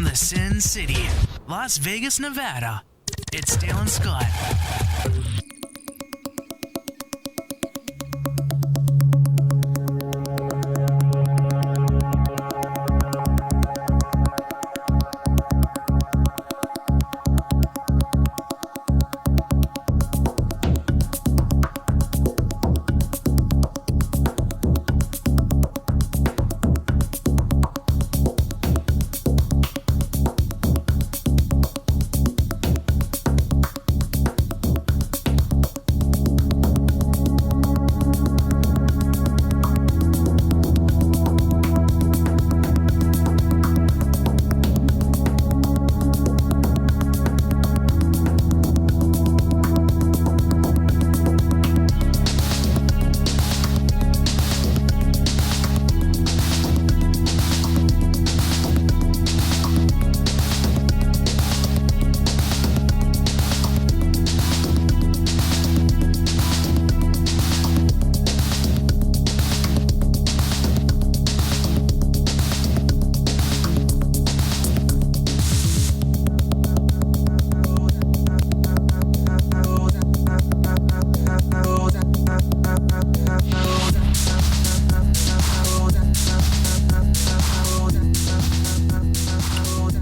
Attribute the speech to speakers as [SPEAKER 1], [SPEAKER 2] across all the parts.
[SPEAKER 1] From the Sin City, Las Vegas, Nevada, it's Dale and Scott.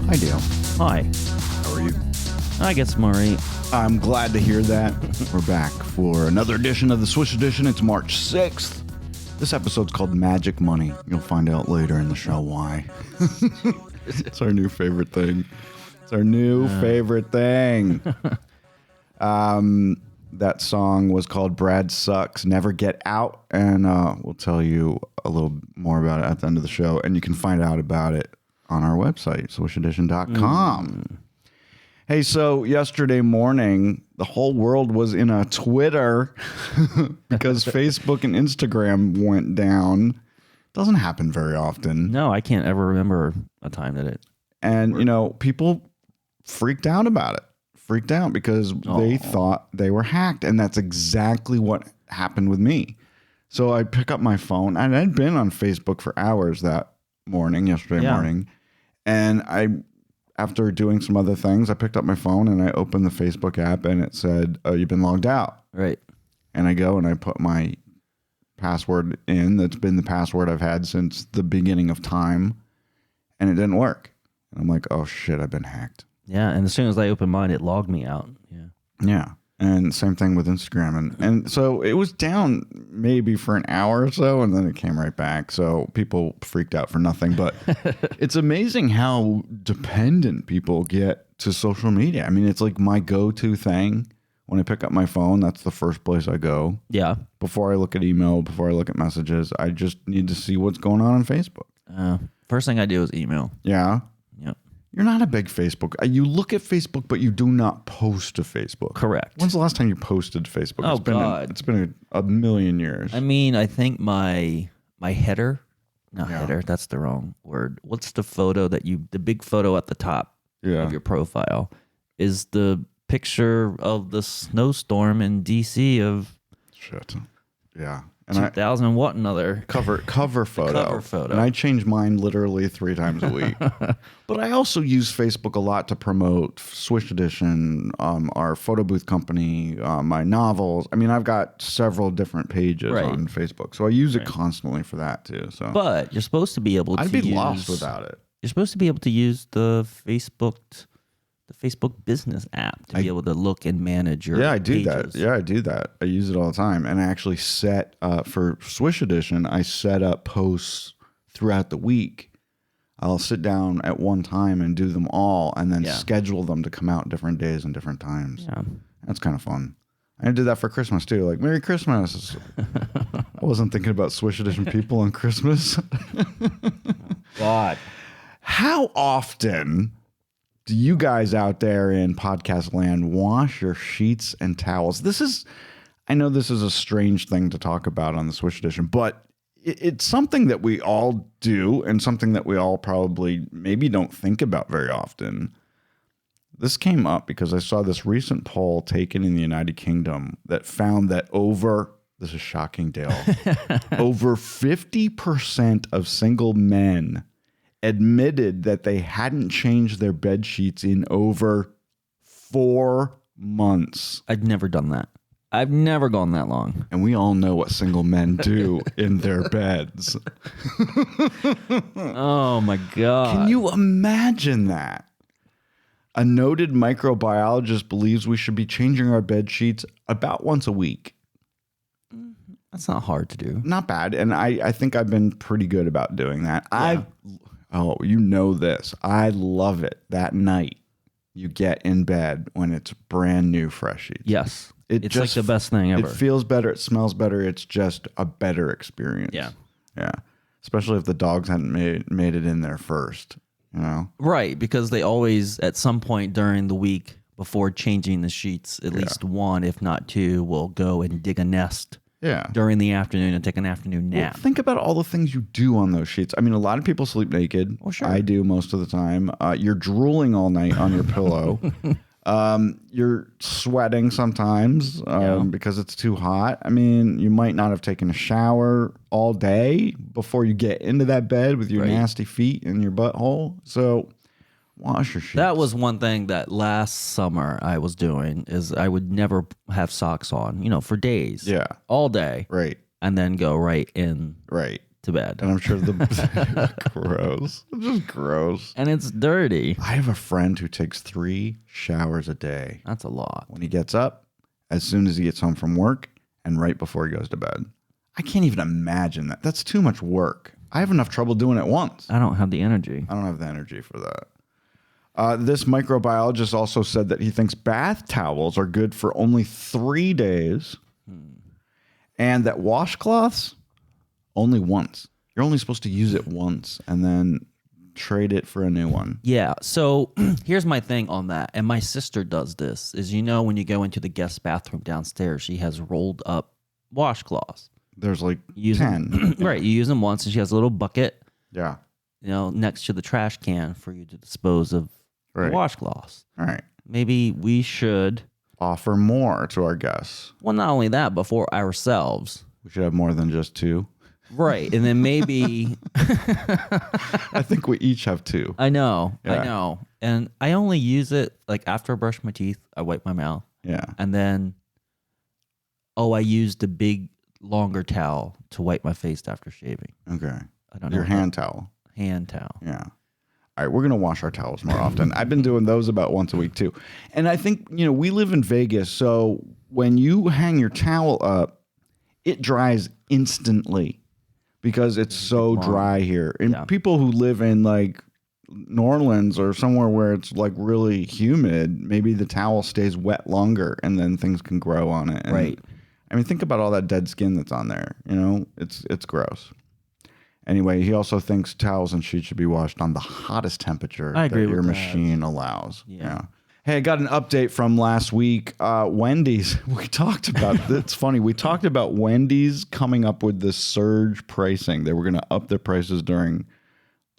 [SPEAKER 2] Hi, Dale.
[SPEAKER 3] Hi.
[SPEAKER 2] How are you?
[SPEAKER 3] I guess Murray.
[SPEAKER 2] I'm glad to hear that. We're back for another edition of the Swish Edition. It's March 6th. This episode's called Magic Money. You'll find out later in the show why. It's our new favorite thing. It's our new favorite thing. That song was called Brad Sucks, Never Get Out. And we'll tell you a little more about it at the end of the show. And you can find out about it on our website, swishedition.com. Hey, so yesterday morning, the whole world was in a Twitter because Facebook and Instagram went down. Doesn't happen very often.
[SPEAKER 3] No, I can't ever remember a time that it...
[SPEAKER 2] And, you know, people freaked out about it. Freaked out because they thought they were hacked. And that's exactly what happened with me. So I pick up my phone, and I'd been on Facebook for hours that morning, yesterday morning. And after doing some other things, I picked up my phone and I opened the Facebook app and it said, "Oh, you've been logged out."
[SPEAKER 3] Right.
[SPEAKER 2] And I go and I put my password in. That's been the password I've had since the beginning of time. And it didn't work. And I'm like, oh shit, I've been hacked.
[SPEAKER 3] Yeah, and as soon as I opened mine, it logged me out. Yeah.
[SPEAKER 2] Yeah. And same thing with Instagram. And so it was down maybe for an hour or so, and then it came right back. So people freaked out for nothing. But it's amazing how dependent people get to social media. I mean, it's like my go-to thing. When I pick up my phone, that's the first place I go.
[SPEAKER 3] Yeah.
[SPEAKER 2] Before I look at email, before I look at messages, I just need to see what's going on Facebook.
[SPEAKER 3] First thing I do is email.
[SPEAKER 2] Yeah.
[SPEAKER 3] Yep.
[SPEAKER 2] You're not a big Facebook. You look at Facebook, but you do not post to Facebook.
[SPEAKER 3] Correct.
[SPEAKER 2] When's the last time you posted to Facebook?
[SPEAKER 3] Oh, God.
[SPEAKER 2] It's been a million years.
[SPEAKER 3] I mean, I think my header, header, that's the wrong word. What's the photo the big photo at the top of your profile is the picture of the snowstorm in DC of
[SPEAKER 2] shit. Yeah. And
[SPEAKER 3] 2000 what another
[SPEAKER 2] cover photo.
[SPEAKER 3] Cover photo.
[SPEAKER 2] And I change mine literally 3 times a week. But I also use Facebook a lot to promote Swish Edition, our photo booth company, my novels. I mean, I've got several different pages on Facebook, so I use it constantly for that too. So,
[SPEAKER 3] but you're supposed to be able to.
[SPEAKER 2] I'd be lost without it.
[SPEAKER 3] You're supposed to be able to use the Facebook business app to be able to look and manage your
[SPEAKER 2] I do
[SPEAKER 3] pages.
[SPEAKER 2] that. Yeah, I do that. I use it all the time. And I actually set, for Swish Edition, I set up posts throughout the week. I'll sit down at one time and do them all and then schedule them to come out different days and different times. Yeah. That's kind of fun. I did that for Christmas too. Like, Merry Christmas. I wasn't thinking about Swish Edition people on Christmas.
[SPEAKER 3] God.
[SPEAKER 2] How often do you guys out there in podcast land wash your sheets and towels? I know this is a strange thing to talk about on the Swish Edition, but it's something that we all do and something that we all probably maybe don't think about very often. This came up because I saw this recent poll taken in the United Kingdom that found that this is shocking, Dale, over 50% of single men admitted that they hadn't changed their bed sheets in over 4 months.
[SPEAKER 3] I've never done that. I've never gone that long.
[SPEAKER 2] And we all know what single men do in their beds.
[SPEAKER 3] Oh, my God.
[SPEAKER 2] Can you imagine that? A noted microbiologist believes we should be changing our bed sheets about once a week.
[SPEAKER 3] That's not hard to do.
[SPEAKER 2] Not bad. And I think I've been pretty good about doing that.
[SPEAKER 3] Yeah.
[SPEAKER 2] You know this. I love it that night you get in bed when it's brand new fresh sheets.
[SPEAKER 3] Yes.
[SPEAKER 2] It's
[SPEAKER 3] like the best thing ever.
[SPEAKER 2] It feels better. It smells better. It's just a better experience.
[SPEAKER 3] Yeah.
[SPEAKER 2] Yeah. Especially if the dogs hadn't made it in there first, you know?
[SPEAKER 3] Right. Because they always, at some point during the week before changing the sheets, at least one, if not two, will go and dig a nest.
[SPEAKER 2] Yeah.
[SPEAKER 3] During the afternoon and take an afternoon nap.
[SPEAKER 2] Well, think about all the things you do on those sheets. I mean, a lot of people sleep naked.
[SPEAKER 3] Oh, sure.
[SPEAKER 2] I do most of the time. You're drooling all night on your pillow. You're sweating sometimes because it's too hot. I mean, you might not have taken a shower all day before you get into that bed with your nasty feet in your butthole. So wash your sheets.
[SPEAKER 3] That was one thing that last summer I was doing is I would never have socks on, for days.
[SPEAKER 2] Yeah.
[SPEAKER 3] All day.
[SPEAKER 2] Right.
[SPEAKER 3] And then go right in to bed.
[SPEAKER 2] And I'm sure gross. It's just gross.
[SPEAKER 3] And it's dirty.
[SPEAKER 2] I have a friend who takes 3 showers a day.
[SPEAKER 3] That's a lot.
[SPEAKER 2] When he gets up, as soon as he gets home from work, and right before he goes to bed. I can't even imagine that. That's too much work. I have enough trouble doing it once.
[SPEAKER 3] I don't have the energy.
[SPEAKER 2] I don't have the energy for that. This microbiologist also said that he thinks bath towels are good for only 3 days and that washcloths only once. You're only supposed to use it once and then trade it for a new one.
[SPEAKER 3] Yeah. So here's my thing on that. And my sister does this is, when you go into the guest bathroom downstairs, she has rolled up washcloths.
[SPEAKER 2] There's like
[SPEAKER 3] 10. Right. You use them once and she has a little bucket.
[SPEAKER 2] Yeah.
[SPEAKER 3] Next to the trash can for you to dispose of the washcloths.
[SPEAKER 2] All right.
[SPEAKER 3] Maybe we should
[SPEAKER 2] offer more to our guests.
[SPEAKER 3] Well, not only that, but for ourselves.
[SPEAKER 2] We should have more than just 2.
[SPEAKER 3] Right. And then maybe
[SPEAKER 2] I think we each have 2.
[SPEAKER 3] I know. And I only use it like after I brush my teeth, I wipe my mouth.
[SPEAKER 2] Yeah.
[SPEAKER 3] And then I use the big longer towel to wipe my face after shaving.
[SPEAKER 2] Okay.
[SPEAKER 3] I don't know.
[SPEAKER 2] Your hand towel.
[SPEAKER 3] Hand towel.
[SPEAKER 2] Yeah. All right, we're going to wash our towels more often. I've been doing those about once a week too. And I think, we live in Vegas, so when you hang your towel up, it dries instantly because it's so dry here. And people who live in like New Orleans or somewhere where it's like really humid, maybe the towel stays wet longer and then things can grow on it. And,
[SPEAKER 3] right.
[SPEAKER 2] I mean, think about all that dead skin that's on there. It's gross. Anyway, he also thinks towels and sheets should be washed on the hottest temperature
[SPEAKER 3] that
[SPEAKER 2] your machine allows. Yeah. Hey, I got an update from last week. Wendy's, we talked about, it's funny, we talked about Wendy's coming up with this surge pricing. They were going to up their prices during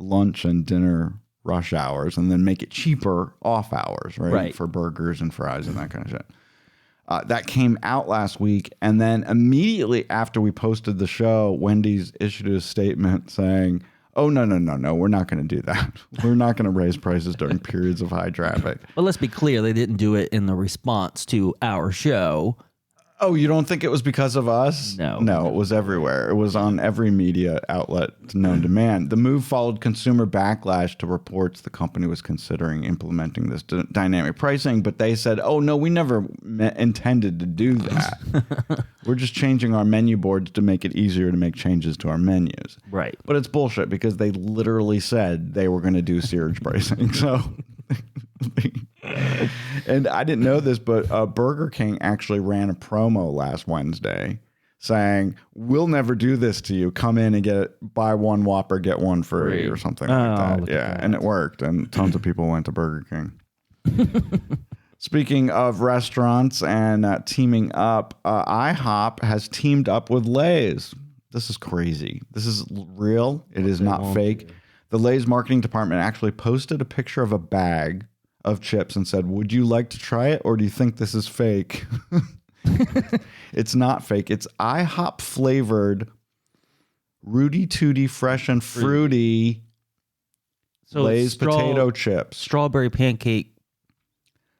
[SPEAKER 2] lunch and dinner rush hours and then make it cheaper off hours, right? For burgers and fries and that kind of shit. That came out last week, and then immediately after we posted the show, Wendy's issued a statement saying, oh, no, we're not going to do that. We're not going to raise prices during periods of high traffic.
[SPEAKER 3] But let's be clear, they didn't do it in the response to our show.
[SPEAKER 2] Oh, you don't think it was because of us?
[SPEAKER 3] No.
[SPEAKER 2] No, it was everywhere. It was on every media outlet known to man. The move followed consumer backlash to reports the company was considering implementing this dynamic pricing, but they said, oh, no, we never intended to do that. We're just changing our menu boards to make it easier to make changes to our menus.
[SPEAKER 3] Right.
[SPEAKER 2] But it's bullshit because they literally said they were going to do surge pricing. So... And I didn't know this, but Burger King actually ran a promo last Wednesday saying, we'll never do this to you. Come in and buy one Whopper, get one free or something like that. Yeah, and it worked. And tons of people went to Burger King. Speaking of restaurants and teaming up, IHOP has teamed up with Lay's. This is crazy. This is real. It is not fake. The Lay's marketing department actually posted a picture of a bag of chips and said, would you like to try it or do you think this is fake? It's not fake. It's IHOP flavored Rudy Tooty Fresh and Fruity
[SPEAKER 3] So
[SPEAKER 2] Lay's potato chips.
[SPEAKER 3] Strawberry pancake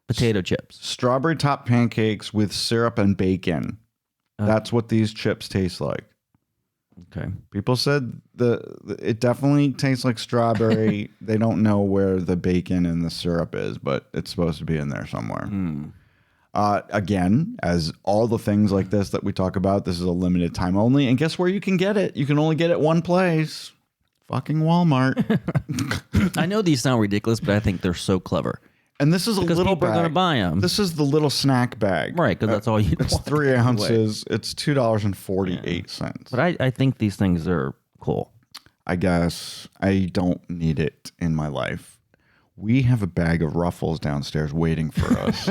[SPEAKER 3] potato chips.
[SPEAKER 2] Strawberry top pancakes with syrup and bacon. That's what these chips taste like.
[SPEAKER 3] Okay.
[SPEAKER 2] People said it definitely tastes like strawberry. They don't know where the bacon and the syrup is, but it's supposed to be in there somewhere. Again, as all the things like this that we talk about, this is a limited time only. And guess where you can get it? You can only get it one place. Fucking Walmart.
[SPEAKER 3] I know these sound ridiculous, but I think they're so clever.
[SPEAKER 2] And this is a little
[SPEAKER 3] people
[SPEAKER 2] bag.
[SPEAKER 3] are going to buy them.
[SPEAKER 2] This is the little snack bag.
[SPEAKER 3] Right, because that's all you
[SPEAKER 2] It's
[SPEAKER 3] want
[SPEAKER 2] 3 ounces.
[SPEAKER 3] anyway.
[SPEAKER 2] It's $2.48.
[SPEAKER 3] But I think these things are cool.
[SPEAKER 2] I guess I don't need it in my life. We have a bag of Ruffles downstairs waiting for us.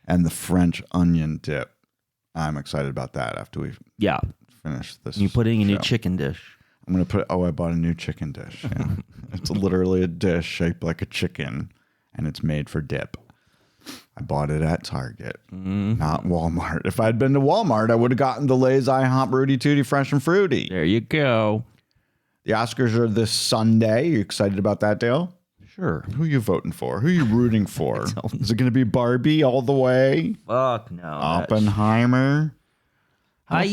[SPEAKER 2] And the French onion dip. I'm excited about that after we finish this.
[SPEAKER 3] You're putting a new chicken dish.
[SPEAKER 2] I'm going to I bought a new chicken dish. Yeah. It's literally a dish shaped like a chicken, and it's made for dip. I bought it at Target, not Walmart. If I'd been to Walmart, I would have gotten the Lay's IHOP Rudy Tooty Fresh and Fruity.
[SPEAKER 3] There you go.
[SPEAKER 2] The Oscars are this Sunday. You excited about that, Dale?
[SPEAKER 3] Sure.
[SPEAKER 2] Who are you voting for? Who are you rooting for? Is it going to be Barbie all the way?
[SPEAKER 3] Fuck no.
[SPEAKER 2] Oppenheimer? How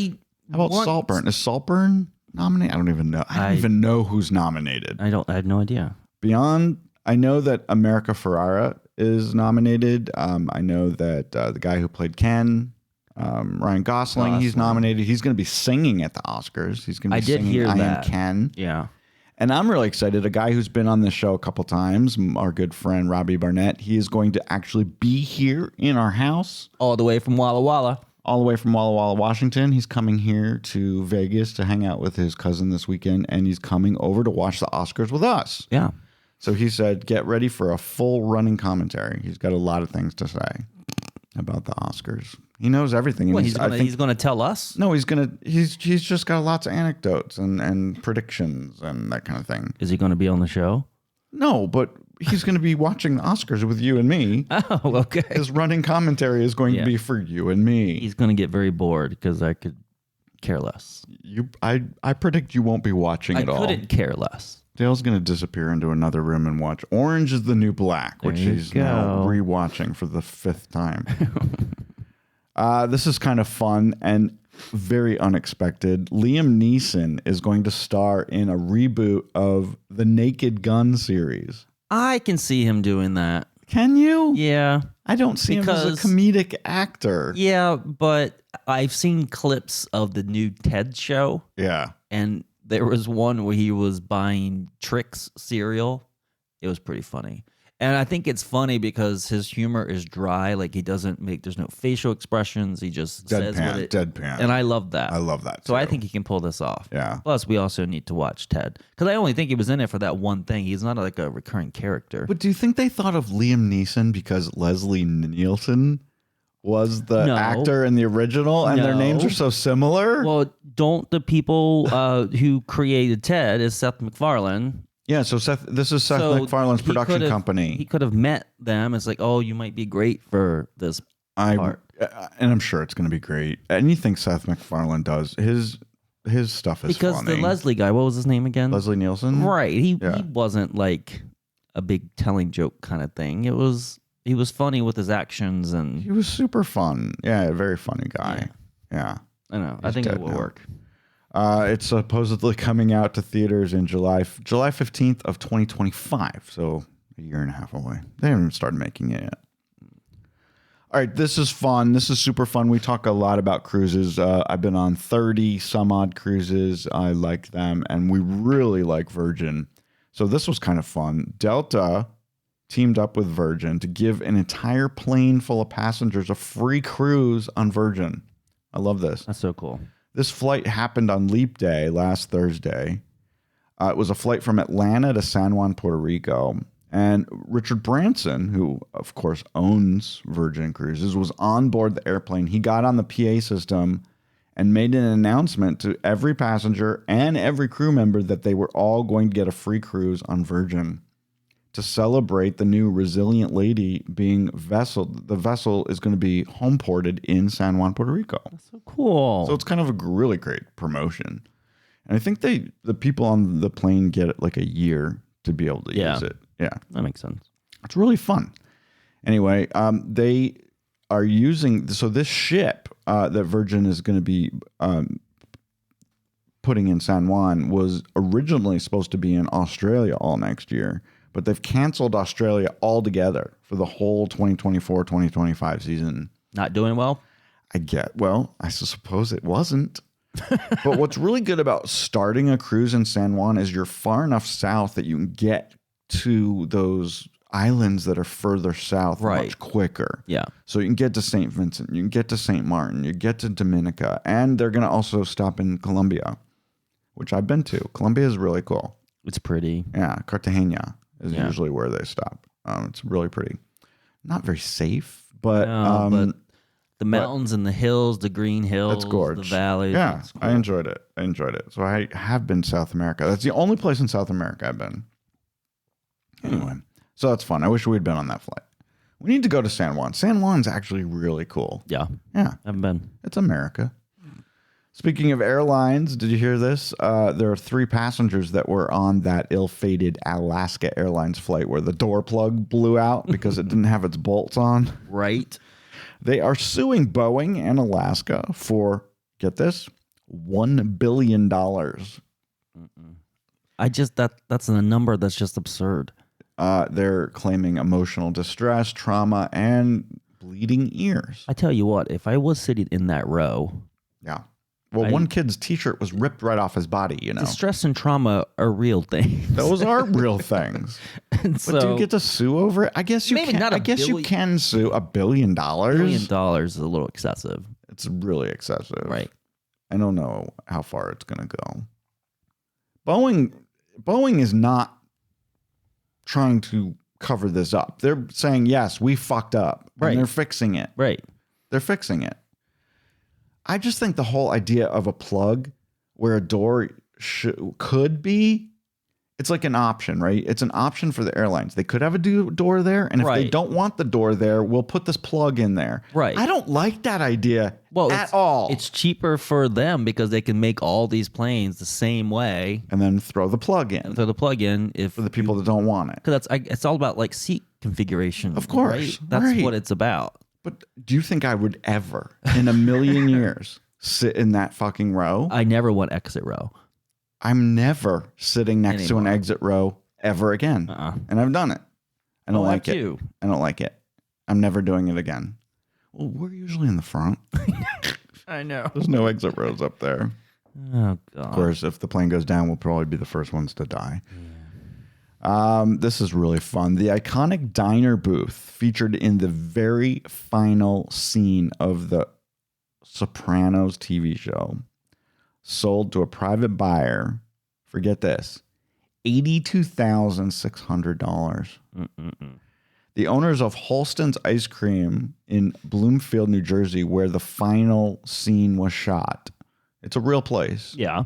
[SPEAKER 2] about Saltburn? Is Saltburn nominated? I don't even know. I don't even know who's nominated.
[SPEAKER 3] I have no idea.
[SPEAKER 2] I know that America Ferrera is nominated. I know that the guy who played Ken, Ryan Gosling, he's nominated. He's going to be singing at the Oscars. He's going to be singing I Am Ken.
[SPEAKER 3] Yeah.
[SPEAKER 2] And I'm really excited. A guy who's been on this show a couple times, our good friend Robbie Barnett, he is going to actually be here in our house.
[SPEAKER 3] All the way from Walla Walla.
[SPEAKER 2] All the way from Walla Walla, Washington. He's coming here to Vegas to hang out with his cousin this weekend, and he's coming over to watch the Oscars with us.
[SPEAKER 3] Yeah.
[SPEAKER 2] So he said, get ready for a full running commentary. He's got a lot of things to say about the Oscars. He knows everything.
[SPEAKER 3] Well, he's going to tell us?
[SPEAKER 2] No, he's just got lots of anecdotes and predictions and that kind of thing.
[SPEAKER 3] Is he going to be on the show?
[SPEAKER 2] No, but he's going to be watching the Oscars with you and me.
[SPEAKER 3] Oh, okay.
[SPEAKER 2] His running commentary is going to be for you and me.
[SPEAKER 3] He's going to get very bored because I could care less.
[SPEAKER 2] I predict you won't be watching at all.
[SPEAKER 3] I couldn't care less.
[SPEAKER 2] Dale's going to disappear into another room and watch Orange is the New Black, which he's now rewatching for the 5th time. This is kind of fun and very unexpected. Liam Neeson is going to star in a reboot of the Naked Gun series.
[SPEAKER 3] I can see him doing that.
[SPEAKER 2] Can you?
[SPEAKER 3] Yeah.
[SPEAKER 2] I don't see him as a comedic actor.
[SPEAKER 3] Yeah, but I've seen clips of the new TED show.
[SPEAKER 2] Yeah.
[SPEAKER 3] And there was one where he was buying Trix cereal. It was pretty funny. And I think it's funny because his humor is dry. Like there's no facial expressions. He just says what it.
[SPEAKER 2] Deadpan.
[SPEAKER 3] And I love that.
[SPEAKER 2] I love that too.
[SPEAKER 3] So I think he can pull this off.
[SPEAKER 2] Yeah.
[SPEAKER 3] Plus, we also need to watch Ted. Because I only think he was in it for that one thing. He's not like a recurring character.
[SPEAKER 2] But do you think they thought of Liam Neeson because Leslie Nielsen was the actor in the original and their names are so similar?
[SPEAKER 3] Well, don't the people who created Ted is Seth MacFarlane.
[SPEAKER 2] Yeah, so this is Seth MacFarlane's production company.
[SPEAKER 3] He could have met them. It's like, oh, you might be great for this part.
[SPEAKER 2] And I'm sure it's going to be great. Anything Seth MacFarlane does, his stuff is
[SPEAKER 3] because
[SPEAKER 2] funny.
[SPEAKER 3] The Leslie guy, what was his name again?
[SPEAKER 2] Leslie Nielsen?
[SPEAKER 3] Right. He wasn't like a big telling joke kind of thing. He was funny with his actions and
[SPEAKER 2] he was super fun. Yeah, a very funny guy. Yeah.
[SPEAKER 3] I know. I think it will work.
[SPEAKER 2] It's supposedly coming out to theaters in July 15th of 2025. So a year and a half away. They haven't even started making it yet. All right, this is fun. This is super fun. We talk a lot about cruises. I've been on 30 some odd cruises. I like them, and we really like Virgin. So this was kind of fun. Delta teamed up with Virgin to give an entire plane full of passengers a free cruise on Virgin. I love this.
[SPEAKER 3] That's so cool.
[SPEAKER 2] This flight happened on Leap Day last Thursday. It was a flight from Atlanta to San Juan, Puerto Rico. And Richard Branson, who, of course, owns Virgin Cruises, was on board the airplane. He got on the PA system and made an announcement to every passenger and every crew member that they were all going to get a free cruise on Virgin to celebrate the new Resilient Lady being vessel. The vessel is going to be home ported in San Juan, Puerto Rico.
[SPEAKER 3] That's so cool.
[SPEAKER 2] So it's kind of a really great promotion. And I think the people on the plane get like a year to be able to use it. Yeah.
[SPEAKER 3] That makes sense.
[SPEAKER 2] It's really fun. Anyway, they are using, so this ship that Virgin is going to be putting in San Juan was originally supposed to be in Australia all next year, but they've canceled Australia altogether for the whole 2024-2025 season.
[SPEAKER 3] Not doing well?
[SPEAKER 2] I suppose it wasn't. But what's really good about starting a cruise in San Juan is you're far enough south that you can get to those islands that are further south much quicker.
[SPEAKER 3] Yeah.
[SPEAKER 2] So you can get to St. Vincent, you can get to St. Martin, you get to Dominica, and they're going to also stop in Colombia, which I've been to. Colombia is really cool.
[SPEAKER 3] It's pretty.
[SPEAKER 2] Yeah. Cartagena is usually where they stop. It's really pretty. Not very safe, but...
[SPEAKER 3] but the mountains and the hills, the green hills,
[SPEAKER 2] it's gorgeous.
[SPEAKER 3] The valleys.
[SPEAKER 2] Yeah,
[SPEAKER 3] cool.
[SPEAKER 2] I enjoyed it. So I have been South America. That's the only place in South America I've been. Anyway, so that's fun. I wish we'd been on that flight. We need to go to San Juan. San Juan's actually really cool.
[SPEAKER 3] Yeah.
[SPEAKER 2] Yeah.
[SPEAKER 3] Haven't been.
[SPEAKER 2] It's America. Speaking of airlines, did you hear this? There are 3 passengers that were on that ill-fated Alaska Airlines flight where the door plug blew out because it didn't have its bolts on.
[SPEAKER 3] Right.
[SPEAKER 2] They are suing Boeing and Alaska for, get this, $1 billion.
[SPEAKER 3] That's a number that's just absurd.
[SPEAKER 2] They're claiming emotional distress, trauma, and bleeding ears.
[SPEAKER 3] I tell you what, if I was sitting in that row.
[SPEAKER 2] Yeah. Well, one kid's T-shirt was ripped right off his body, you know.
[SPEAKER 3] Distress and trauma are real things.
[SPEAKER 2] Those are real things. But do you get to sue over it? I guess you
[SPEAKER 3] maybe
[SPEAKER 2] can.
[SPEAKER 3] not
[SPEAKER 2] I guess you can sue $1 billion.
[SPEAKER 3] $1 billion is a little excessive.
[SPEAKER 2] It's really excessive.
[SPEAKER 3] Right.
[SPEAKER 2] I don't know how far it's going to go. Boeing is not trying to cover this up. They're saying, yes, we fucked up.
[SPEAKER 3] Right.
[SPEAKER 2] And they're fixing it.
[SPEAKER 3] Right.
[SPEAKER 2] They're fixing it. I just think the whole idea of a plug where a door could be, it's like an option, right? It's an option for the airlines. They could have a door there, and if they don't want the door there, we'll put this plug in there.
[SPEAKER 3] Right.
[SPEAKER 2] I don't like that idea at all.
[SPEAKER 3] It's cheaper for them because they can make all these planes the same way.
[SPEAKER 2] And then throw the plug in.
[SPEAKER 3] For the
[SPEAKER 2] people that don't want it.
[SPEAKER 3] Because it's all about like seat configuration.
[SPEAKER 2] Of course.
[SPEAKER 3] Right? That's what it's about.
[SPEAKER 2] But do you think I would ever, in a million years, sit in that fucking row?
[SPEAKER 3] I never want exit row.
[SPEAKER 2] I'm never sitting next to an exit row ever again. And I've done it. I don't like it. I don't like it. I'm never doing it again. Well, we're usually in the front.
[SPEAKER 3] I know.
[SPEAKER 2] There's no exit rows up there.
[SPEAKER 3] Oh, God.
[SPEAKER 2] Of course, if the plane goes down, we'll probably be the first ones to die. This is really fun. The iconic diner booth featured in the very final scene of the Sopranos TV show sold to a private buyer for, get this, $82,600. The owners of Holston's Ice Cream in Bloomfield, New Jersey, where the final scene was shot. It's a real place.
[SPEAKER 3] Yeah.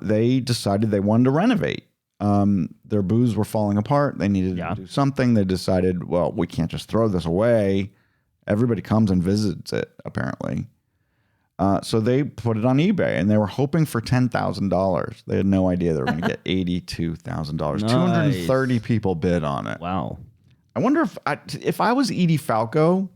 [SPEAKER 2] They decided they wanted to renovate. Their booths were falling apart. They needed to do something. They decided, well, we can't just throw this away. Everybody comes and visits it, apparently. So they put it on eBay, and they were hoping for $10,000. They had no idea they were going to get $82,000. Nice. 230 people bid on it.
[SPEAKER 3] Wow.
[SPEAKER 2] I wonder if I was Edie Falco,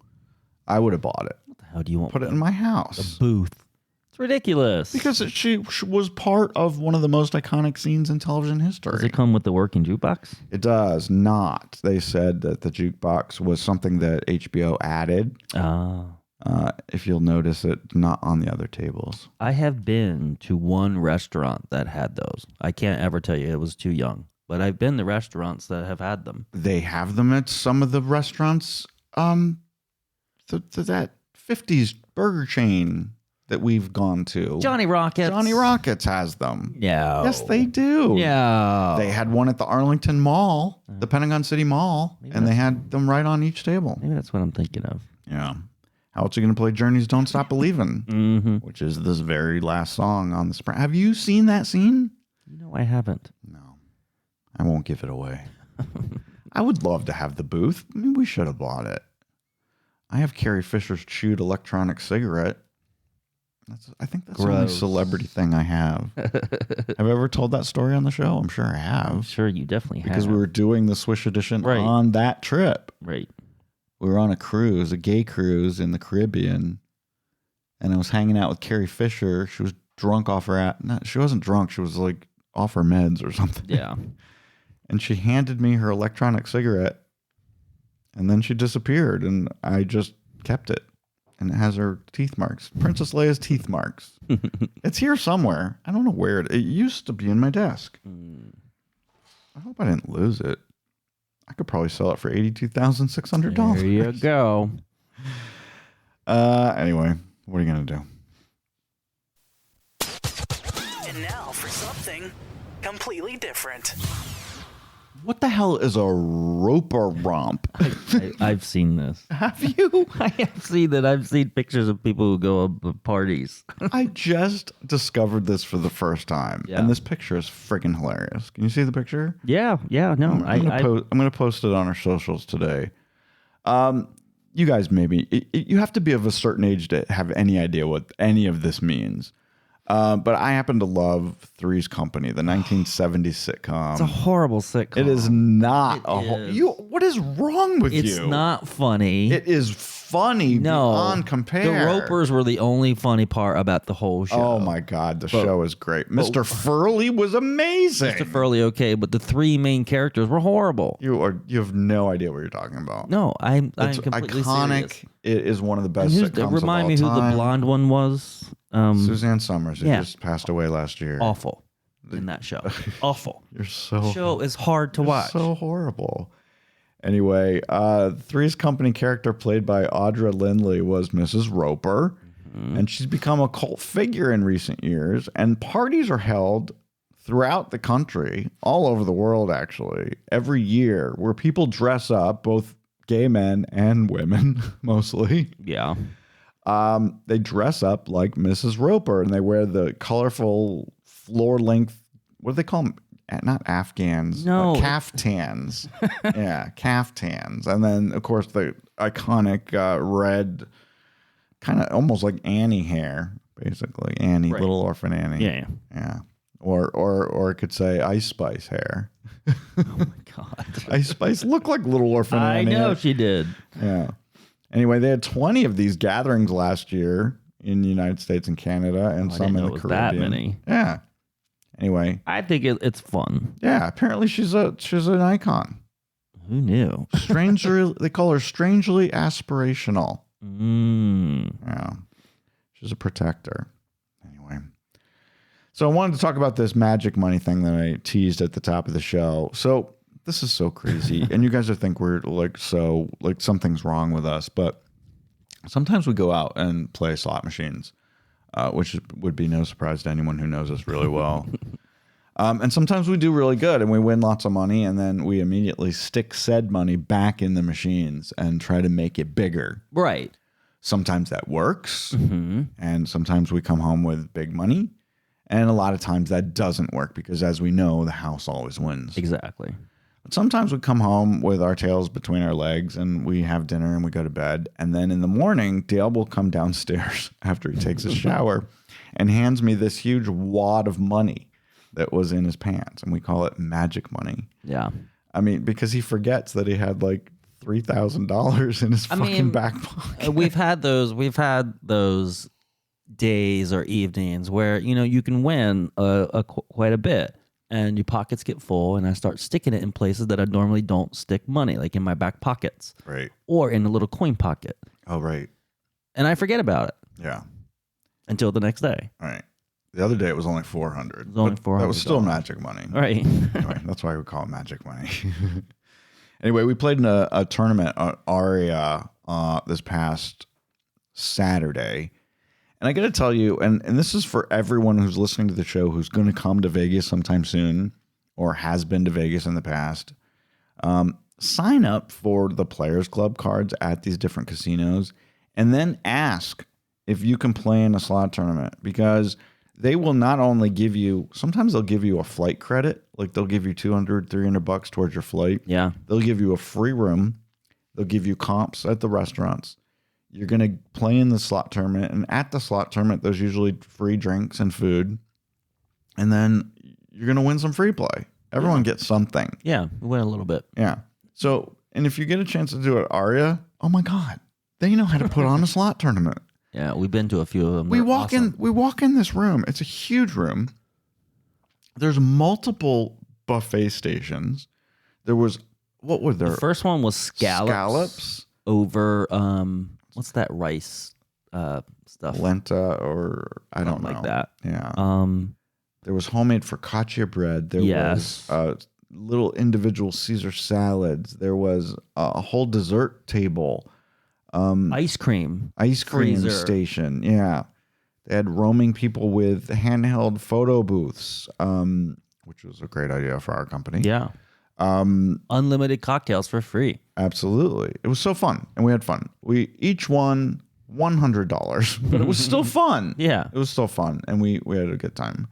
[SPEAKER 2] I would have bought it.
[SPEAKER 3] What the hell do you want?
[SPEAKER 2] Put it in my house.
[SPEAKER 3] A booth. It's ridiculous.
[SPEAKER 2] Because she was part of one of the most iconic scenes in television history.
[SPEAKER 3] Does it come with the working jukebox?
[SPEAKER 2] It does not. They said that the jukebox was something that HBO added.
[SPEAKER 3] Oh.
[SPEAKER 2] If you'll notice, it's not on the other tables.
[SPEAKER 3] I have been to one restaurant that had those. I can't ever tell you. It was too young. But I've been to restaurants that have had them.
[SPEAKER 2] They have them at some of the restaurants. That 50s burger chain that we've gone to.
[SPEAKER 3] Johnny Rockets.
[SPEAKER 2] Johnny Rockets has them.
[SPEAKER 3] No.
[SPEAKER 2] Yes, they do.
[SPEAKER 3] Yeah.
[SPEAKER 2] They had one at the Arlington Mall, the Pentagon City Mall, and they had them right on each table.
[SPEAKER 3] Maybe that's what I'm thinking of.
[SPEAKER 2] Yeah. How else are you going to play Journey's Don't Stop Believin'?
[SPEAKER 3] Mm-hmm.
[SPEAKER 2] Which is this very last song on the Sopranos. Have you seen that scene?
[SPEAKER 3] No, I haven't.
[SPEAKER 2] No. I won't give it away. I would love to have the booth. I mean, we should have bought it. I have Carrie Fisher's chewed electronic cigarette. I think that's the only celebrity thing I have. Have I ever told that story on the show? I'm sure I have.
[SPEAKER 3] I'm sure you definitely have.
[SPEAKER 2] Because we were doing the Swish edition on that trip.
[SPEAKER 3] Right.
[SPEAKER 2] We were on a cruise, a gay cruise in the Caribbean. And I was hanging out with Carrie Fisher. She was drunk off her she wasn't drunk. She was like off her meds or something.
[SPEAKER 3] Yeah.
[SPEAKER 2] And she handed me her electronic cigarette. And then she disappeared. And I just kept it. And it has her teeth marks. Princess Leia's teeth marks. It's here somewhere. I don't know where it used to be in my desk. I hope I didn't lose it. I could probably sell it for $82,600.
[SPEAKER 3] There you go.
[SPEAKER 2] Anyway, what are you going to do?
[SPEAKER 1] And now for something completely different.
[SPEAKER 2] What the hell is a Roper Romp?
[SPEAKER 3] I've seen this.
[SPEAKER 2] Have you?
[SPEAKER 3] I have seen that. I've seen pictures of people who go up to parties.
[SPEAKER 2] I just discovered this for the first time.
[SPEAKER 3] Yeah.
[SPEAKER 2] And this picture is freaking hilarious. Can you see the picture?
[SPEAKER 3] Yeah. No.
[SPEAKER 2] I'm going to post it on our socials today. You guys you have to be of a certain age to have any idea what any of this means. But I happen to love Three's Company, the 1970s sitcom.
[SPEAKER 3] It's a horrible sitcom.
[SPEAKER 2] It is not what is wrong with you?
[SPEAKER 3] It's not funny.
[SPEAKER 2] It is funny beyond compare.
[SPEAKER 3] The Ropers were the only funny part about the whole show.
[SPEAKER 2] Oh my God, the show is great. Mr. Furley was amazing.
[SPEAKER 3] Mr. Furley, okay, but the three main characters were horrible.
[SPEAKER 2] You have no idea what you're talking about.
[SPEAKER 3] No, I'm completely
[SPEAKER 2] iconic.
[SPEAKER 3] serious.
[SPEAKER 2] It is one of the best sitcoms of all time.
[SPEAKER 3] Remind me who the blonde one was.
[SPEAKER 2] Suzanne Summers, who just passed away last year.
[SPEAKER 3] Awful in that show. Awful.
[SPEAKER 2] The
[SPEAKER 3] show is hard to watch.
[SPEAKER 2] So horrible. Anyway, Three's Company character played by Audra Lindley was Mrs. Roper, and she's become a cult figure in recent years. And parties are held throughout the country, all over the world, actually, every year, where people dress up, both gay men and women, mostly.
[SPEAKER 3] Yeah.
[SPEAKER 2] They dress up like Mrs. Roper, and they wear the colorful floor-length, what do they call them? Not Afghans.
[SPEAKER 3] No.
[SPEAKER 2] Caftans. Yeah, caftans. And then, of course, the iconic red, kind of almost like Annie hair, basically. Annie,
[SPEAKER 3] Right.
[SPEAKER 2] Little Orphan Annie.
[SPEAKER 3] Yeah.
[SPEAKER 2] Or it could say Ice Spice hair.
[SPEAKER 3] Oh, my God.
[SPEAKER 2] Ice Spice looked like Little Orphan Annie.
[SPEAKER 3] I know she did.
[SPEAKER 2] Yeah. Anyway, they had 20 of these gatherings last year in the United States and Canada, and some in the Caribbean.
[SPEAKER 3] That many.
[SPEAKER 2] Yeah. Anyway,
[SPEAKER 3] I think it's fun.
[SPEAKER 2] yeah. Apparently, she's an icon.
[SPEAKER 3] Who knew?
[SPEAKER 2] They call her strangely aspirational. Yeah. She's a protector. Anyway. So I wanted to talk about this magic money thing that I teased at the top of the show. So this is so crazy. And you guys would think we're like something's wrong with us. But sometimes we go out and play slot machines, which would be no surprise to anyone who knows us really well. And sometimes we do really good and we win lots of money, and then we immediately stick said money back in the machines and try to make it bigger.
[SPEAKER 3] Right.
[SPEAKER 2] Sometimes that works, and sometimes we come home with big money, and a lot of times that doesn't work because, as we know, the house always wins.
[SPEAKER 3] Exactly.
[SPEAKER 2] But sometimes we come home with our tails between our legs and we have dinner and we go to bed, and then in the morning, Dale will come downstairs after he takes his shower and hands me this huge wad of money that was in his pants, and we call it magic money.
[SPEAKER 3] Yeah.
[SPEAKER 2] I mean, because he forgets that he had like $3,000 in his fucking back pocket.
[SPEAKER 3] We've had those days or evenings where, you can win quite a bit and your pockets get full, and I start sticking it in places that I normally don't stick money, like in my back pockets.
[SPEAKER 2] Right.
[SPEAKER 3] Or in a little coin pocket.
[SPEAKER 2] Oh, right.
[SPEAKER 3] And I forget about it.
[SPEAKER 2] Yeah.
[SPEAKER 3] Until the next day.
[SPEAKER 2] All right. The other day it was only $400.
[SPEAKER 3] It was only $400.
[SPEAKER 2] That was still magic money.
[SPEAKER 3] Right.
[SPEAKER 2] Anyway, that's why we call it magic money. Anyway, we played in a tournament at Aria this past Saturday. And I got to tell you, and this is for everyone who's listening to the show who's going to come to Vegas sometime soon or has been to Vegas in the past, sign up for the Players Club cards at these different casinos and then ask if you can play in a slot tournament, because they will not only give you, sometimes they'll give you a flight credit, like they'll give you $200, $300 towards your flight.
[SPEAKER 3] Yeah.
[SPEAKER 2] They'll give you a free room. They'll give you comps at the restaurants. You're going to play in the slot tournament. And at the slot tournament, there's usually free drinks and food. And then you're going to win some free play. Everyone gets something.
[SPEAKER 3] Yeah, we win a little bit.
[SPEAKER 2] Yeah. So, and if you get a chance to do it at Aria, oh my God, they know how to put on a slot tournament.
[SPEAKER 3] Yeah, we've been to a few of them.
[SPEAKER 2] We walk in this room. It's a huge room. There's multiple buffet stations. There was, what were there?
[SPEAKER 3] The first one was scallops. Over, what's that rice stuff?
[SPEAKER 2] Lenta or I don't know.
[SPEAKER 3] Like that.
[SPEAKER 2] Yeah. There was homemade focaccia bread. There was little individual Caesar salads. There was a whole dessert table.
[SPEAKER 3] Ice cream
[SPEAKER 2] Freezer. Station. Yeah. They had roaming people with handheld photo booths, which was a great idea for our company.
[SPEAKER 3] Yeah. Unlimited cocktails for free.
[SPEAKER 2] Absolutely. It was so fun. And we had fun. We each won $100, but it was still fun.
[SPEAKER 3] Yeah.
[SPEAKER 2] It was still fun. And we had a good time.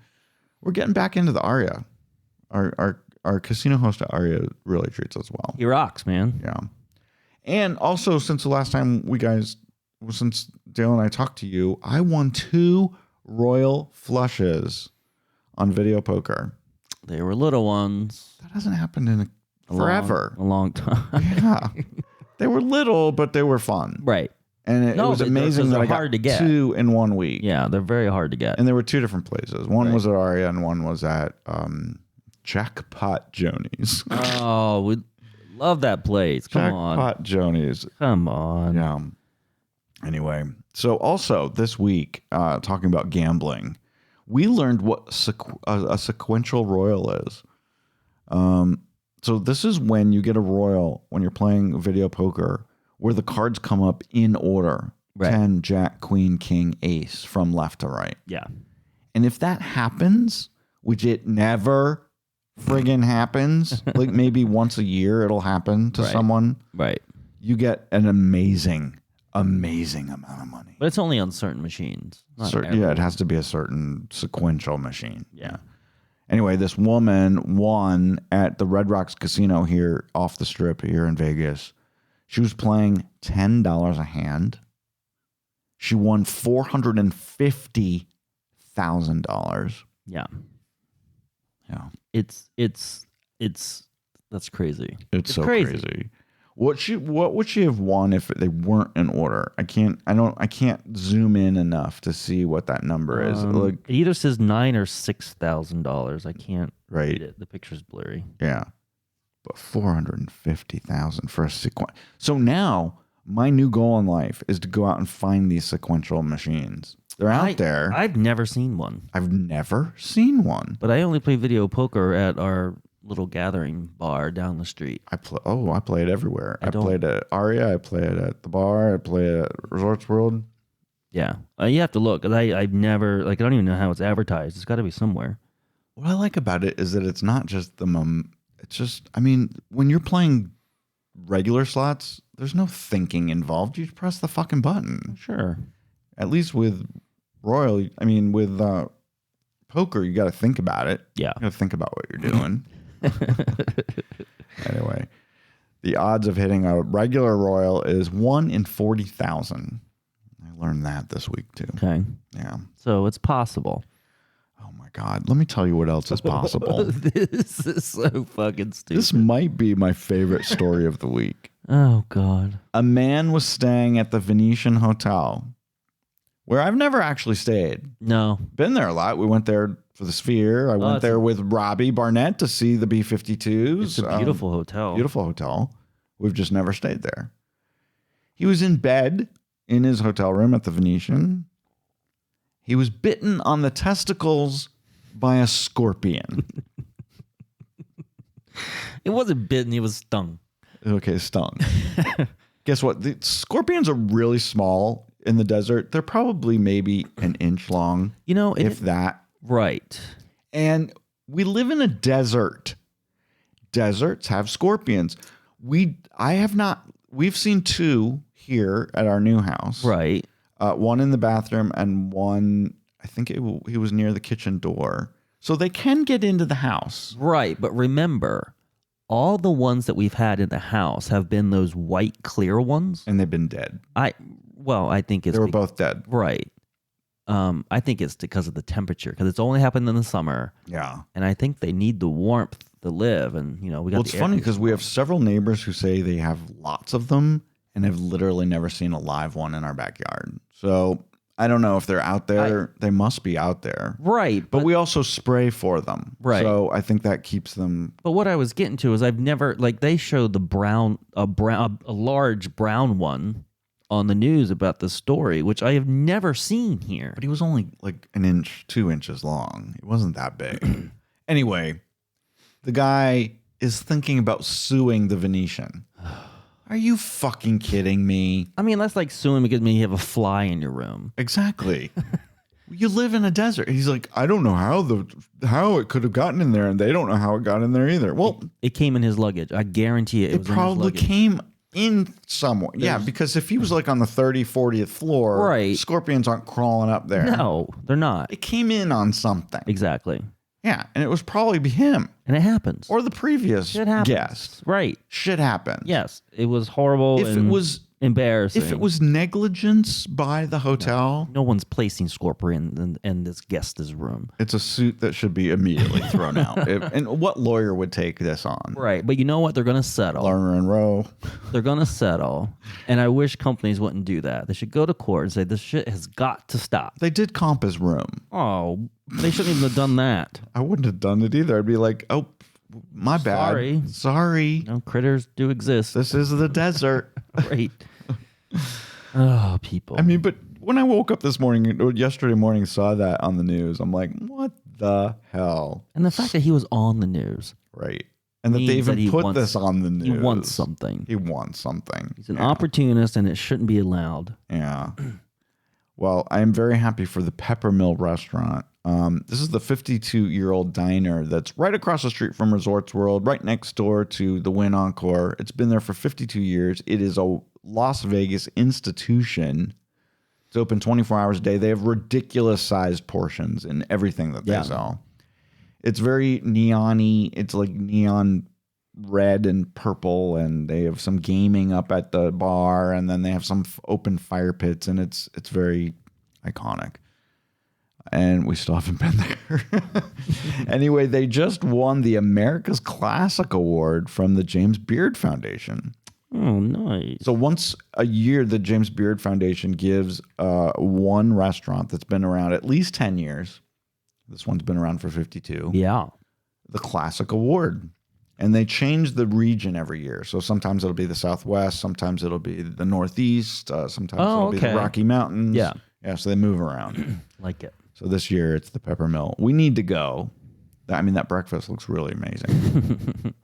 [SPEAKER 2] We're getting back into the Aria. Our casino host at Aria really treats us well.
[SPEAKER 3] He rocks, man.
[SPEAKER 2] Yeah. And also, since the last time since Dale and I talked to you, I won 2 royal flushes on video poker.
[SPEAKER 3] They were little ones.
[SPEAKER 2] That hasn't happened in forever.
[SPEAKER 3] A long time.
[SPEAKER 2] Yeah. They were little, but they were fun.
[SPEAKER 3] Right.
[SPEAKER 2] And it was amazing that I got
[SPEAKER 3] hard to get.
[SPEAKER 2] 2 in 1 week.
[SPEAKER 3] Yeah, they're very hard to get.
[SPEAKER 2] And there were 2 different places. One was at Aria and one was at Jackpot Joni's.
[SPEAKER 3] Oh, we love that place. Come on.
[SPEAKER 2] Jackpot Joni's.
[SPEAKER 3] Come on.
[SPEAKER 2] Yeah. Anyway, so also this week, talking about gambling, we learned what a sequential royal is. So this is when you get a royal when you're playing video poker where the cards come up in order. Right. 10, Jack, Queen, King, Ace from left to right.
[SPEAKER 3] Yeah.
[SPEAKER 2] And if that happens, which it never friggin' happens, like maybe once a year it'll happen to someone.
[SPEAKER 3] Right.
[SPEAKER 2] You get an amazing amount of money.
[SPEAKER 3] But it's only on certain machines.
[SPEAKER 2] It has to be a certain sequential machine.
[SPEAKER 3] Yeah.
[SPEAKER 2] Anyway, this woman won at the Red Rocks Casino here off the strip here in Vegas. She was playing $10 a hand. She won $450,000.
[SPEAKER 3] Yeah.
[SPEAKER 2] Yeah.
[SPEAKER 3] It's that's crazy.
[SPEAKER 2] It's so crazy. What would she have won if they weren't in order? I can't zoom in enough to see what that number is.
[SPEAKER 3] It either says $9,000 or $6,000. I can't read it. The picture's blurry.
[SPEAKER 2] Yeah. But $450,000 for a sequential. So now my new goal in life is to go out and find these sequential machines. They're out there.
[SPEAKER 3] I've never seen one.
[SPEAKER 2] I've never seen one.
[SPEAKER 3] But I only play video poker at our little gathering bar down the street.
[SPEAKER 2] I play it everywhere. I played at Aria. I play it at the bar. I play it at Resorts World.
[SPEAKER 3] Yeah. You have to look. I've never, I don't even know how it's advertised. It's got to be somewhere.
[SPEAKER 2] What I like about it is that it's not just it's just, when you're playing regular slots, there's no thinking involved. You press the fucking button.
[SPEAKER 3] Sure.
[SPEAKER 2] At least with with poker, you got to think about it.
[SPEAKER 3] Yeah.
[SPEAKER 2] You got to think about what you're doing. Anyway, the odds of hitting a regular royal is 1 in 40,000. I learned that this week too.
[SPEAKER 3] Okay.
[SPEAKER 2] Yeah.
[SPEAKER 3] So it's possible.
[SPEAKER 2] Oh my God. Let me tell you what else is possible.
[SPEAKER 3] This is so fucking stupid.
[SPEAKER 2] This might be my favorite story of the week.
[SPEAKER 3] Oh God.
[SPEAKER 2] A man was staying at the Venetian Hotel, where I've never actually stayed.
[SPEAKER 3] No.
[SPEAKER 2] Been there a lot. We went there for the Sphere. I went there with Robbie Barnett to see the B-52s.
[SPEAKER 3] It's a beautiful hotel.
[SPEAKER 2] Beautiful hotel. We've just never stayed there. He was in bed in his hotel room at the Venetian. He was bitten on the testicles by a scorpion.
[SPEAKER 3] It wasn't bitten. He was stung.
[SPEAKER 2] Okay, stung. Guess what? The scorpions are really small in the desert. They're probably maybe an inch long. If that.
[SPEAKER 3] Right.
[SPEAKER 2] And we live in a desert. Deserts have scorpions. We've seen 2 here at our new house.
[SPEAKER 3] Right.
[SPEAKER 2] One in the bathroom and one, I think he was near the kitchen door. So they can get into the house.
[SPEAKER 3] Right. But remember, all the ones that we've had in the house have been those white clear ones.
[SPEAKER 2] And they've been dead.
[SPEAKER 3] Well, I think it's
[SPEAKER 2] They were both dead.
[SPEAKER 3] Right. I think it's because of the temperature, because it's only happened in the summer.
[SPEAKER 2] Yeah.
[SPEAKER 3] And I think they need the warmth to live. And, we got
[SPEAKER 2] Well, it's funny because we have several neighbors who say they have lots of them and have literally never seen a live one in our backyard. So I don't know if they're out there. They must be out there.
[SPEAKER 3] Right.
[SPEAKER 2] But we also spray for them.
[SPEAKER 3] Right.
[SPEAKER 2] So I think that keeps them.
[SPEAKER 3] But what I was getting to is I've never, they showed a large brown one on the news about this story, which I have never seen here.
[SPEAKER 2] But he was only like an inch, 2 inches long. It wasn't that big. Anyway, the guy is thinking about suing the Venetian. Are you fucking kidding me?
[SPEAKER 3] I mean, that's like suing because you have a fly in your room.
[SPEAKER 2] Exactly. You live in a desert. He's like, I don't know how it could have gotten in there, and they don't know how it got in there either. Well,
[SPEAKER 3] it came in his luggage. I guarantee it was
[SPEAKER 2] probably
[SPEAKER 3] in his luggage.
[SPEAKER 2] came in somewhere. Yeah, because if he was like on the 40th floor,
[SPEAKER 3] right,
[SPEAKER 2] scorpions aren't crawling up there.
[SPEAKER 3] No, they're not.
[SPEAKER 2] It came in on something.
[SPEAKER 3] Exactly.
[SPEAKER 2] Yeah, and it was probably him.
[SPEAKER 3] And it happens.
[SPEAKER 2] Or the previous guest.
[SPEAKER 3] Right.
[SPEAKER 2] Shit happened.
[SPEAKER 3] Yes. It was horrible.
[SPEAKER 2] If it was
[SPEAKER 3] embarrassing.
[SPEAKER 2] If it was negligence by the hotel.
[SPEAKER 3] No one's placing scorpion in this guest's room.
[SPEAKER 2] It's a suit that should be immediately thrown out. And what lawyer would take this on?
[SPEAKER 3] Right. But you know what? They're going to settle.
[SPEAKER 2] Lerner and Rowe.
[SPEAKER 3] They're going to settle. And I wish companies wouldn't do that. They should go to court and say this shit has got to stop.
[SPEAKER 2] They did comp his room.
[SPEAKER 3] Oh, they shouldn't even have done that.
[SPEAKER 2] I wouldn't have done it either. I'd be like, oh, my bad. Sorry.
[SPEAKER 3] No, critters do exist.
[SPEAKER 2] This is the desert.
[SPEAKER 3] Right. Oh, people.
[SPEAKER 2] I mean, but when I woke up yesterday morning, saw that on the news, I'm like, what the hell?
[SPEAKER 3] And the fact that he was on the news.
[SPEAKER 2] Right. And that they even put this on the news.
[SPEAKER 3] He wants something.
[SPEAKER 2] He wants something.
[SPEAKER 3] He's an opportunist, and it shouldn't be allowed.
[SPEAKER 2] Yeah. Well, I am very happy for the Peppermill restaurant. This is the 52-year-old diner that's right across the street from Resorts World, right next door to the Wynn Encore. It's been there for 52 years. It is a Las Vegas institution. It's open 24 hours a day. They have ridiculous-sized portions in everything that they sell. It's very neon-y. It's like neon red and purple, and they have some gaming up at the bar, and then they have some open fire pits, and it's very iconic. And we still haven't been there. Anyway, they just won the America's Classic Award from the James Beard Foundation.
[SPEAKER 3] Oh, nice.
[SPEAKER 2] So once a year, the James Beard Foundation gives one restaurant that's been around at least 10 years. This one's been around for 52.
[SPEAKER 3] Yeah.
[SPEAKER 2] The Classic Award. And they change the region every year. So sometimes it'll be the Southwest. Sometimes it'll be the Northeast. Sometimes it'll be the Rocky Mountains.
[SPEAKER 3] Yeah.
[SPEAKER 2] Yeah, so they move around.
[SPEAKER 3] Like it.
[SPEAKER 2] So this year it's the Peppermill. We need to go. I mean, that breakfast looks really amazing.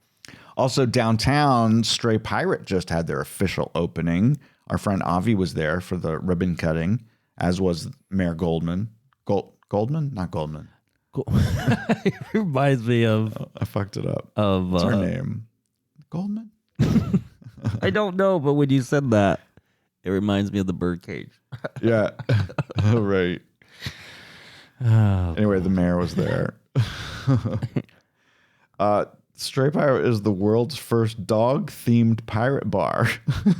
[SPEAKER 2] Also, downtown, Stray Pirate just had their official opening. Our friend Avi was there for the ribbon cutting, as was Mayor Goldman. Goldman? Not Goldman.
[SPEAKER 3] It reminds me of...
[SPEAKER 2] I fucked it up.
[SPEAKER 3] What's
[SPEAKER 2] her name? Goldman?
[SPEAKER 3] I don't know, but when you said that, it reminds me of the birdcage.
[SPEAKER 2] Yeah. Right.
[SPEAKER 3] Oh,
[SPEAKER 2] anyway, the mayor was there. Stray Pirate is the world's first dog-themed pirate bar.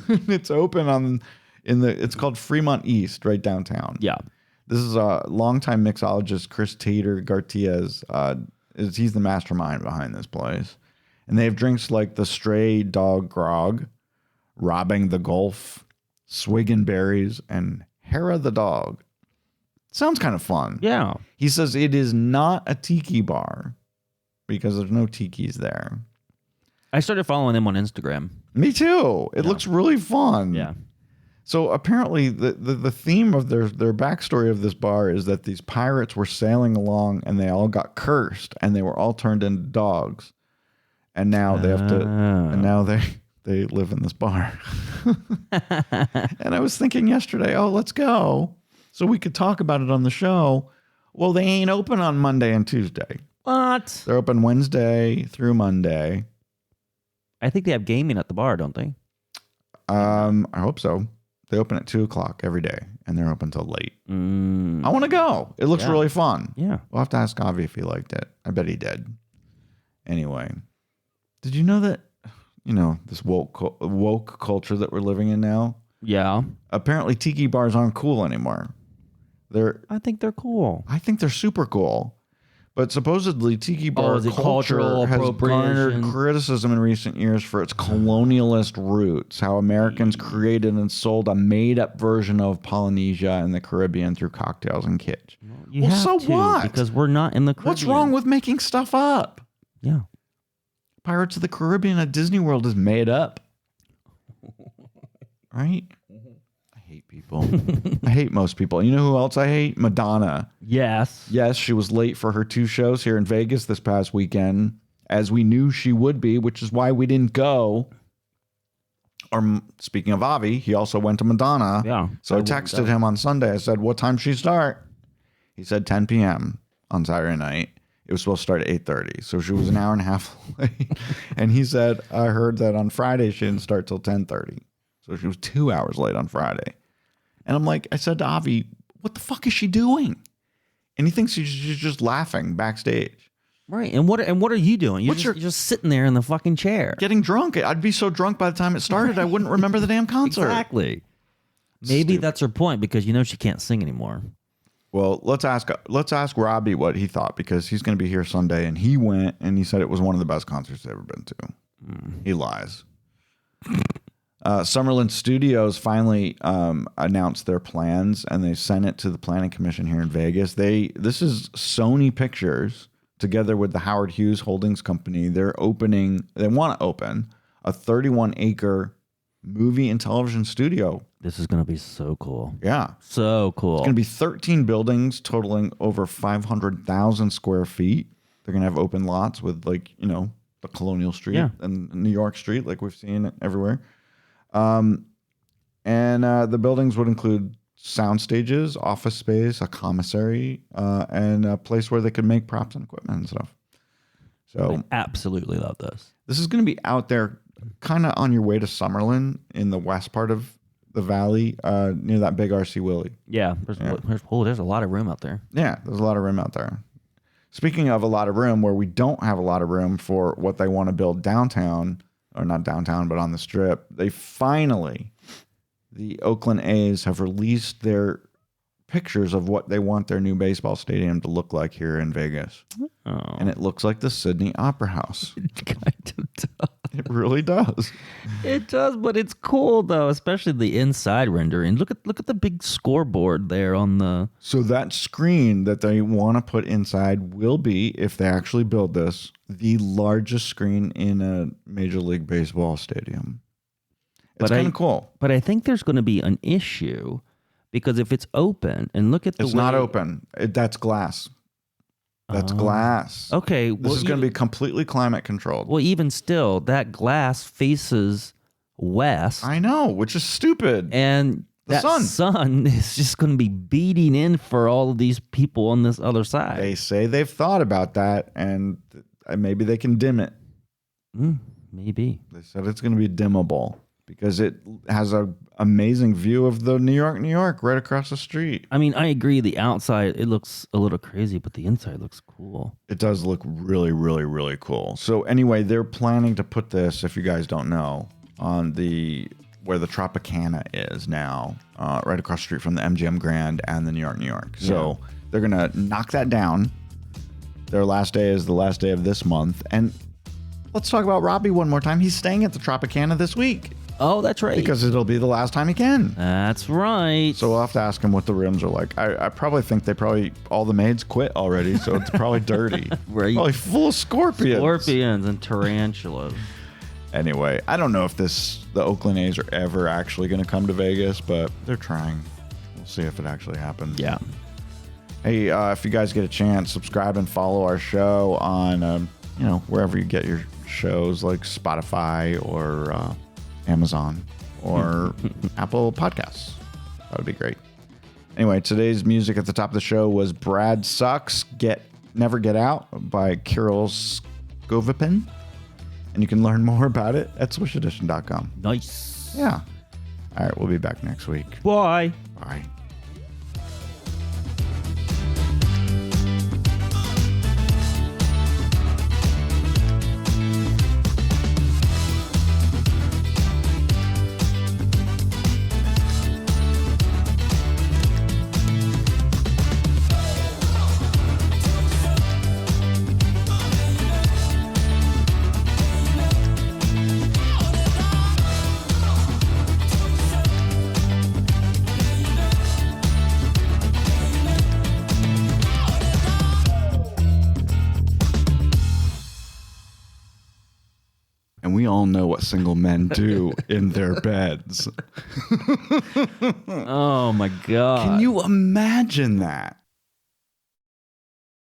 [SPEAKER 2] It's open it's called Fremont East, right downtown.
[SPEAKER 3] Yeah.
[SPEAKER 2] This is a longtime mixologist, Chris Tater Gartiez. He's the mastermind behind this place. And they have drinks like the Stray Dog Grog, Robbing the Gulf, Swiggin' Berries, and Hera the Dog. Sounds kind of fun.
[SPEAKER 3] Yeah.
[SPEAKER 2] He says it is not a tiki bar because there's no tikis there.
[SPEAKER 3] I started following him on Instagram.
[SPEAKER 2] Me too. It looks really fun.
[SPEAKER 3] Yeah.
[SPEAKER 2] So apparently the theme of their backstory of this bar is that these pirates were sailing along and they all got cursed and they were all turned into dogs. And now they have to, and now they live in this bar. And I was thinking yesterday, let's go. So we could talk about it on the show. Well, they ain't open on Monday and Tuesday.
[SPEAKER 3] What?
[SPEAKER 2] They're open Wednesday through Monday.
[SPEAKER 3] I think they have gaming at the bar, don't they?
[SPEAKER 2] I hope so. They open at 2:00 every day, and they're open till late. I want to go. It looks really fun.
[SPEAKER 3] Yeah.
[SPEAKER 2] We'll have to ask Avi if he liked it. I bet he did. Anyway, did you know that, this woke culture that we're living in now?
[SPEAKER 3] Yeah.
[SPEAKER 2] Apparently, tiki bars aren't cool anymore.
[SPEAKER 3] I think they're cool.
[SPEAKER 2] I think they're super cool. But supposedly, tiki bar
[SPEAKER 3] cultural
[SPEAKER 2] culture has garnered
[SPEAKER 3] appropriation?
[SPEAKER 2] criticism in recent years for its colonialist roots, how Americans created and sold a made-up version of Polynesia and the Caribbean through cocktails and kitsch.
[SPEAKER 3] You have to,
[SPEAKER 2] what?
[SPEAKER 3] because we're not in the Caribbean.
[SPEAKER 2] What's wrong with making stuff up?
[SPEAKER 3] Yeah.
[SPEAKER 2] Pirates of the Caribbean at Disney World is made up. Right? I hate people. I hate most people. You know who else I hate? Madonna.
[SPEAKER 3] Yes.
[SPEAKER 2] Yes, she was late for her 2 shows here in Vegas this past weekend, as we knew she would be, which is why we didn't go. Or speaking of Avi, he also went to Madonna.
[SPEAKER 3] Yeah.
[SPEAKER 2] So I texted him on Sunday. I said, what time she start? He said 10 p.m. on Saturday night. It was supposed to start at 8:30. So she was an hour and a half late. And he said, I heard that on Friday she didn't start till 10:30. So she was 2 hours late on Friday. And I'm like, I said to Avi, what the fuck is she doing? And he thinks she's just laughing backstage.
[SPEAKER 3] Right. And what are you doing? You're just sitting there in the fucking chair.
[SPEAKER 2] Getting drunk. I'd be so drunk by the time it started, I wouldn't remember the damn concert.
[SPEAKER 3] Exactly. Maybe that's her point, because she can't sing anymore.
[SPEAKER 2] Well, let's ask Robbie what he thought, because he's going to be here Sunday, and he went and he said it was one of the best concerts they've ever been to. He lies. Summerlin Studios finally announced their plans, and they sent it to the Planning Commission here in Vegas. This is Sony Pictures together with the Howard Hughes Holdings Company. They want to open a 31-acre movie and television studio.
[SPEAKER 3] This is going to be so cool.
[SPEAKER 2] Yeah.
[SPEAKER 3] So cool.
[SPEAKER 2] It's going to be 13 buildings totaling over 500,000 square feet. They're going to have open lots with, like, the Colonial Street and New York Street, like we've seen everywhere. And the buildings would include sound stages, office space, a commissary, and a place where they could make props and equipment and stuff. So
[SPEAKER 3] I absolutely love this.
[SPEAKER 2] This is going to be out there kind of on your way to Summerlin in the west part of the valley, near that big RC Willey.
[SPEAKER 3] Yeah. There's a lot of room out there.
[SPEAKER 2] Yeah, there's a lot of room out there. Speaking of a lot of room, where we don't have a lot of room for what they want to build downtown, or not downtown, but on the Strip, the Oakland A's have released their pictures of what they want their new baseball stadium to look like here in Vegas. Oh. And it looks like the Sydney Opera House.
[SPEAKER 3] It kind of does.
[SPEAKER 2] It really does.
[SPEAKER 3] It does, but it's cool though, especially the inside rendering. Look at the big scoreboard there on the. So
[SPEAKER 2] that screen that they want to put inside will be, if they actually build this, the largest screen in a Major League Baseball stadium. It's kind of cool.
[SPEAKER 3] But I think there's going to be an issue, because if it's open, and look at the
[SPEAKER 2] It's not open. That's glass. That's glass.
[SPEAKER 3] Okay.
[SPEAKER 2] This is going to be completely climate controlled.
[SPEAKER 3] Well, even still, that glass faces west.
[SPEAKER 2] I know, which is stupid.
[SPEAKER 3] And that sun is just going to be beating in for all of these people on this other side.
[SPEAKER 2] They say they've thought about that, and maybe they can dim it.
[SPEAKER 3] Maybe.
[SPEAKER 2] They said it's going to be dimmable, because it has an amazing view of the New York right across the street.
[SPEAKER 3] I mean, I agree. The outside, it looks a little crazy, but the inside looks cool.
[SPEAKER 2] It does look really, really, really cool. So anyway, they're planning to put this, if you guys don't know, on where the Tropicana is now, right across the street from the MGM Grand and the New York. So they're going to knock that down. Their last day is the last day of this month. And let's talk about Robbie one more time. He's staying at the Tropicana this week.
[SPEAKER 3] Oh, that's right.
[SPEAKER 2] Because it'll be the last time he can.
[SPEAKER 3] That's right.
[SPEAKER 2] So we'll have to ask him what the rooms are like. I probably think all the maids quit already, so it's probably dirty.
[SPEAKER 3] Right.
[SPEAKER 2] Probably full of scorpions.
[SPEAKER 3] Scorpions and tarantulas.
[SPEAKER 2] Anyway, I don't know if the Oakland A's are ever actually going to come to Vegas, but they're trying. We'll see if it actually happens.
[SPEAKER 3] Yeah.
[SPEAKER 2] Hey, if you guys get a chance, subscribe and follow our show on, wherever you get your shows, like Spotify or Amazon or Apple Podcasts. That would be great. Anyway, today's music at the top of the show was Brad Sucks, Never Get Out by Kirill Skovipin. And you can learn more about it at swishedition.com.
[SPEAKER 3] Nice.
[SPEAKER 2] Yeah. All right, we'll be back next week.
[SPEAKER 3] Bye.
[SPEAKER 2] Bye. And we all know what single men do in their beds.
[SPEAKER 3] Oh my God.
[SPEAKER 2] Can you imagine that?